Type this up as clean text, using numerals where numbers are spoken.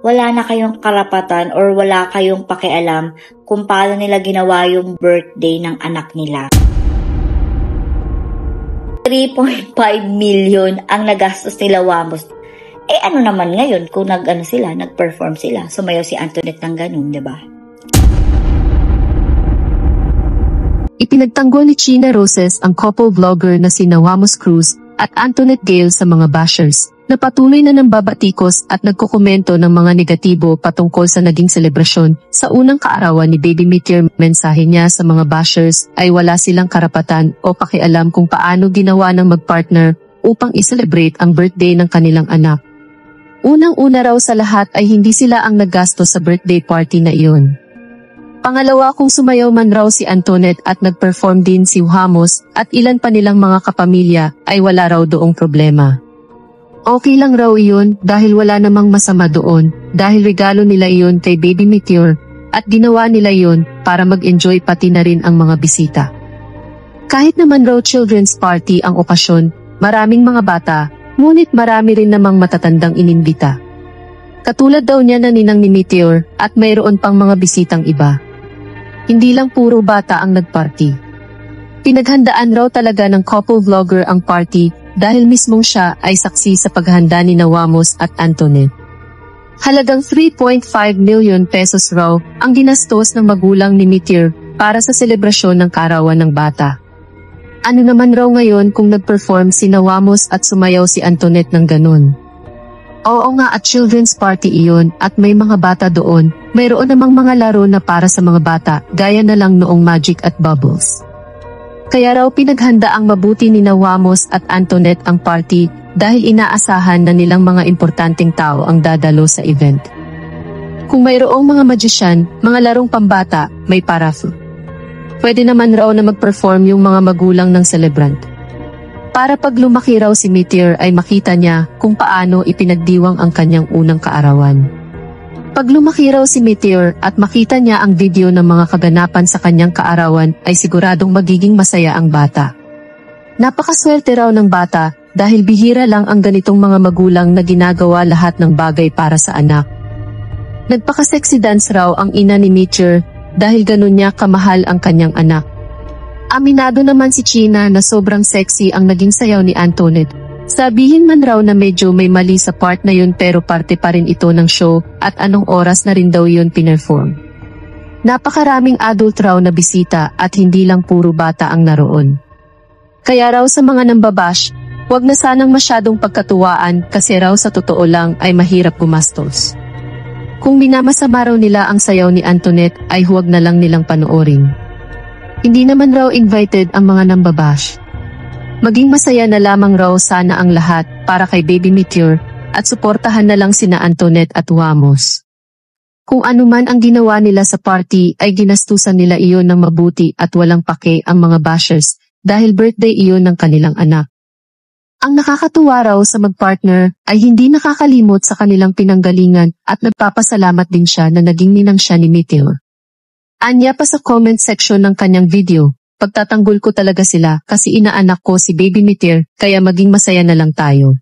wala na kayong karapatan or wala kayong pakialam kung paano nila ginawa yung birthday ng anak nila. 3.5 million ang nagastos nila Wamos. Ano naman ngayon kung nag-perform sila, sumayaw si Antoinette ng ganun, di ba? Ipinagtanggol ni China Roses ang couple vlogger na sina Wamos Cruz at Antoinette Gale sa mga bashers, na patuloy na ng babatikos at nagkukomento ng mga negatibo patungkol sa naging selebrasyon. Sa unang kaarawan ni Baby Meteor, mensahe niya sa mga bashers ay wala silang karapatan o pakialam kung paano ginawa ng magpartner upang i-celebrate ang birthday ng kanilang anak. Unang-una raw sa lahat ay hindi sila ang naggasto sa birthday party na iyon. Pangalawa, kung sumayaw man raw si Antoinette at nag-perform din si Wamos at ilan pa nilang mga kapamilya ay wala raw doong problema. Okay lang raw iyon dahil wala namang masama doon dahil regalo nila iyon kay Baby Meteor at ginawa nila iyon para mag-enjoy pati na rin ang mga bisita. Kahit naman raw children's party ang okasyon, maraming mga bata, ngunit marami rin namang matatandang inimbita. Katulad daw niya na ninang ni Meteor at mayroon pang mga bisitang iba. Hindi lang puro bata ang nagparty. Pinaghandaan raw talaga ng couple vlogger ang party dahil mismong siya ay saksi sa paghahanda ni Wamos at Antoinette. Halagang 3.5 million pesos raw ang ginastos ng magulang ni Meteor para sa selebrasyon ng kaarawan ng bata. Ano naman raw ngayon kung nag-perform si Wamos at sumayaw si Antoinette ng ganun? Oo nga, at children's party iyon at may mga bata doon, mayroon namang mga laro na para sa mga bata gaya na lang noong Magic at Bubbles. Kaya raw pinaghanda ang mabuti ni Wamos at Antoinette ang party dahil inaasahan na nilang mga importanteng tao ang dadalo sa event. Kung mayroong mga magician, mga larong pambata, may paraffle. Pwede naman raw na mag-perform yung mga magulang ng celebrant. Para pag lumaki raw si Meteor ay makita niya kung paano ipinagdiwang ang kanyang unang kaarawan. Pag lumaki raw si Meteor at makita niya ang video ng mga kaganapan sa kanyang kaarawan ay siguradong magiging masaya ang bata. Napakaswerte raw ng bata dahil bihira lang ang ganitong mga magulang na ginagawa lahat ng bagay para sa anak. Nagpaka-sexy dance raw ang ina ni Meteor dahil ganun niya kamahal ang kanyang anak. Aminado naman si China na sobrang sexy ang naging sayaw ni Antoinette. Sabihin man raw na medyo may mali sa part na yun pero parte pa rin ito ng show at anong oras na rin daw yun pinerform. Napakaraming adult raw na bisita at hindi lang puro bata ang naroon. Kaya raw sa mga nambabash, huwag na sanang masyadong pagkatuwaan kasi raw sa totoo lang ay mahirap gumastos. Kung minamasama raw nila ang sayaw ni Antoinette ay huwag na lang nilang panoorin. Hindi naman raw invited ang mga nambabash. Maging masaya na lamang raw sana ang lahat para kay Baby Meteor at suportahan na lang sina Antoinette at Wamos. Kung ano man ang ginawa nila sa party ay ginastusan nila iyon ng mabuti at walang pake ang mga bashers dahil birthday iyon ng kanilang anak. Ang nakakatuwa raw sa magpartner ay hindi nakakalimot sa kanilang pinanggalingan at nagpapasalamat din siya na naging ninang siya ni Meteor. Anya pa sa comment section ng kanyang video, pagtatanggol ko talaga sila kasi inaanak ko si Baby Meteor kaya maging masaya na lang tayo.